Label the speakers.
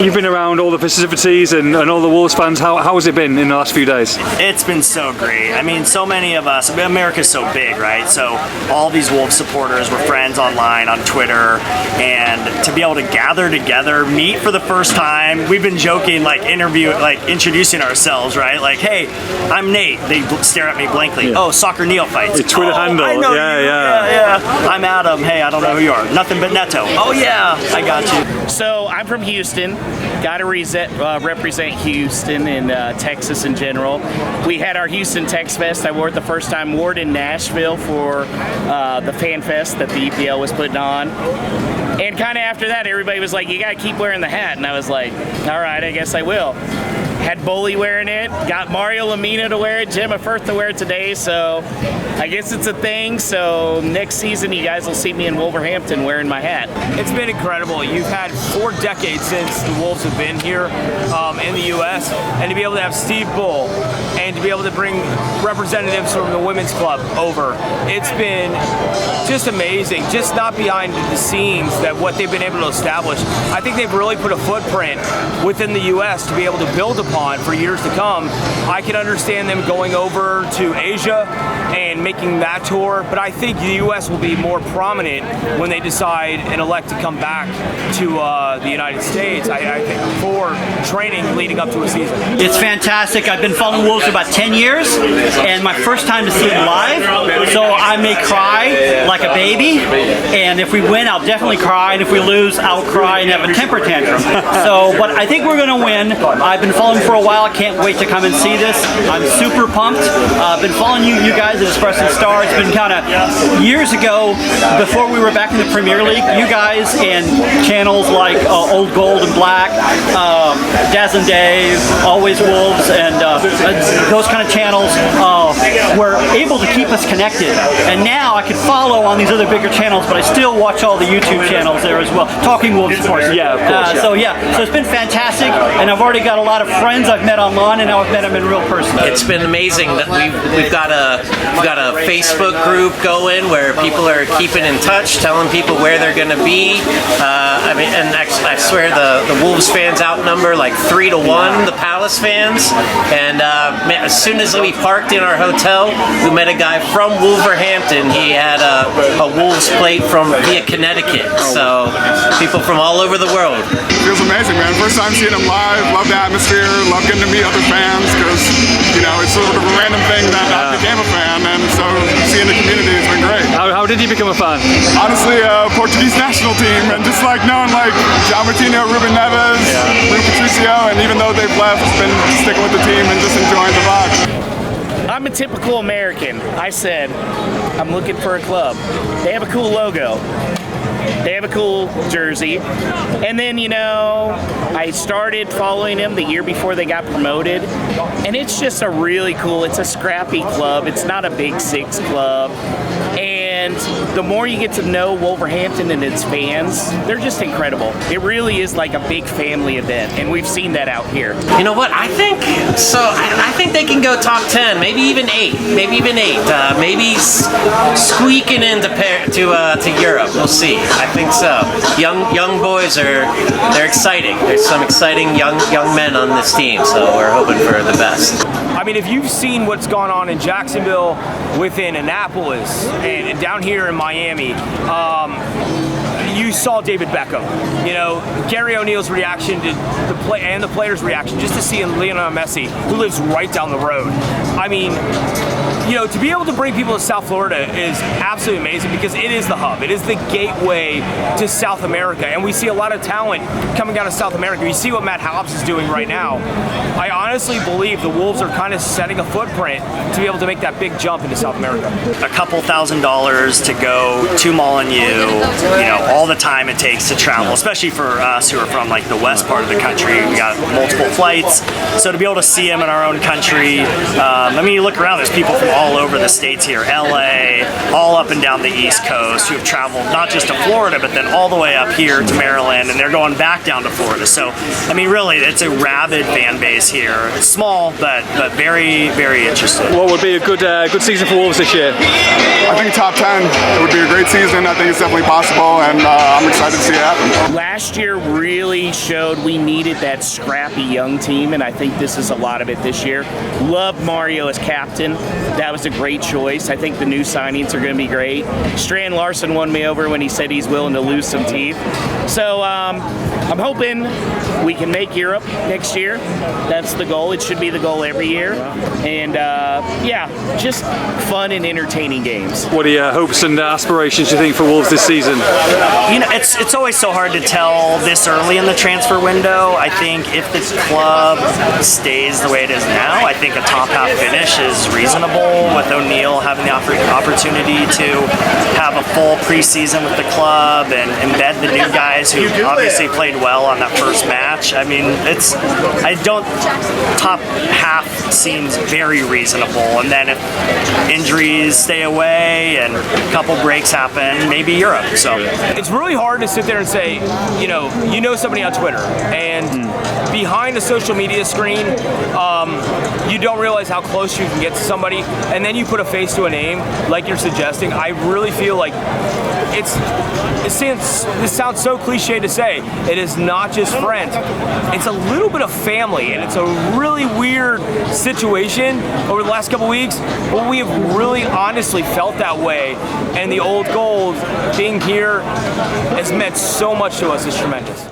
Speaker 1: You've been around all the festivities and all the Wolves fans. How has it been in the last few days?
Speaker 2: It's been so great. I mean, so many of us, America's so big, right? So all these Wolves supporters were friends online, on Twitter, and to be able to gather together, meet for the first time. We've been joking, introducing ourselves, right? Like, hey, I'm Nate. They stare at me blankly. Yeah. Oh, soccer neophytes.
Speaker 1: Your Twitter handle.
Speaker 2: I know
Speaker 1: yeah.
Speaker 2: I'm Adam. Hey, I don't know who you are. Nothing but Neto. Oh yeah, I got you.
Speaker 3: So I'm from Houston. Got to represent Houston and Texas in general. We had our Houston Tex Fest. I wore it the first time. Wore it in Nashville for the Fan Fest that the EPL was putting on. And kind of after that, everybody was like, you got to keep wearing the hat. And I was like, all right, I guess I will. Had Bully wearing it, got Mario Lamina to wear it, Gemma Firth to wear it today, so I guess it's a thing. So next season you guys will see me in Wolverhampton wearing my hat.
Speaker 4: It's been incredible. You've had 4 decades since the Wolves have been here in the U.S., and to be able to have Steve Bull and to be able to bring representatives from the women's club over, it's been just amazing. Just not behind the scenes that what they've been able to establish. I think they've really put a footprint within the U.S. to be able to build upon for years to come. I can understand them going over to Asia and making that tour, but I think the U.S. will be more prominent when they decide and elect to come back to the United States, I think, for training leading up to a season.
Speaker 5: It's fantastic. I've been following Wolves for about 10 years, and my first time to see them live, so I may cry like a baby, and if we win, I'll definitely cry, and if we lose, I'll cry and have a temper tantrum. But I think we're going to win. I've been following for a while. I can't wait to come and see this. I'm super pumped. I've been following you guys at Espresso Star. It's been kind of years ago, before we were back in the Premier League. You guys and channels like Old Gold and Black, Daz and Dave, Always Wolves, and those kind of channels were able to keep us connected. And now I can follow on these other bigger channels, but I still watch all the YouTube channels there as well. Talking Wolves, of course.
Speaker 1: Yeah, of course.
Speaker 5: So it's been fantastic, and I've already got a lot of friends I've met online, and now I've met them in real person.
Speaker 6: It's been amazing that we've got a Facebook group going where people are keeping in touch, telling people where they're going to be. I swear the Wolves fans outnumber like 3-1 the Palace fans. And as soon as we parked in our hotel, we met a guy from Wolverhampton. He had a Wolves plate from via Connecticut. So people from all over the world.
Speaker 7: It feels amazing, man. First time seeing them live. Love the atmosphere. Love getting to meet other fans because it's sort of a random thing that I became a fan, and so seeing the community has been great.
Speaker 1: How did you become a fan?
Speaker 7: Honestly, Portuguese national team, and just knowing João Moutinho, Ruben Neves, Rui Patricio, and even though they've left, been sticking with the team and just enjoying the vibe.
Speaker 3: I'm a typical American. I said, I'm looking for a club. They have a cool logo. They have a cool jersey. And then, I started following them the year before they got promoted. And it's just it's a scrappy club. It's not a big six club. And the more you get to know Wolverhampton and its fans, they're just incredible. It really is like a big family event, and we've seen that out here.
Speaker 6: You know what? I think they can go top 10, maybe even 8, maybe squeaking into to Europe. We'll see. I think so. Young boys they're exciting. There's some exciting young men on this team, so we're hoping for the best.
Speaker 4: I mean, if you've seen what's gone on in Jacksonville, within Annapolis, and down here in Miami, you saw David Beckham. Gary O'Neill's reaction to the players' reaction just to see Lionel Messi, who lives right down the road. I mean, to be able to bring people to South Florida is absolutely amazing because it is the hub. It is the gateway to South America, and we see a lot of talent coming out of South America. You see what Matt Hobbs is doing right now. I honestly believe the Wolves are kind of setting a footprint to be able to make that big jump into South America.
Speaker 2: A couple $1,000s to go to Molineux, all the time it takes to travel, especially for us who are from the west part of the country. We got multiple flights, so to be able to see them in our own country, you look around, there's people from all over the states here, LA, all up and down the East Coast, who have traveled not just to Florida, but then all the way up here to Maryland, and they're going back down to Florida. So, I mean, really, it's a rabid fan base here. It's small, but very, very interested.
Speaker 1: What would be a good season for Wolves this year?
Speaker 7: I think top 10. It would be a great season. I think it's definitely possible, and I'm excited to see it happen.
Speaker 3: Last year really showed we needed that scrappy young team, and I think this is a lot of it this year. Love Mario as captain. That was a great choice. I think the new signings are going to be great. Strand Larson won me over when he said he's willing to lose some teeth. So I'm hoping we can make Europe next year. That's the goal. It should be the goal every year. And yeah, just fun and entertaining games.
Speaker 1: What are your hopes and aspirations, do you think, for Wolves this season?
Speaker 2: You know, it's always so hard to tell this early in the transfer window. I think if the club stays the way it is now, I think a top half finish is reasonable, with O'Neill having the opportunity to have a full preseason with the club and embed the new guys who obviously played well on that first match. I mean, top half seems very reasonable, and then if injuries stay away and a couple breaks happen, maybe Europe. So
Speaker 4: it's really hard to sit there and say, you know somebody on Twitter, and behind a social media screen, you don't realize how close you can get to somebody, and then you put a face to a name, like you're suggesting. I really feel like this sounds so cliche to say, it is not just friends. It's a little bit of family, and it's a really weird situation over the last couple weeks, but we have really honestly felt that way, and the old gold being here has meant so much to us. It's tremendous.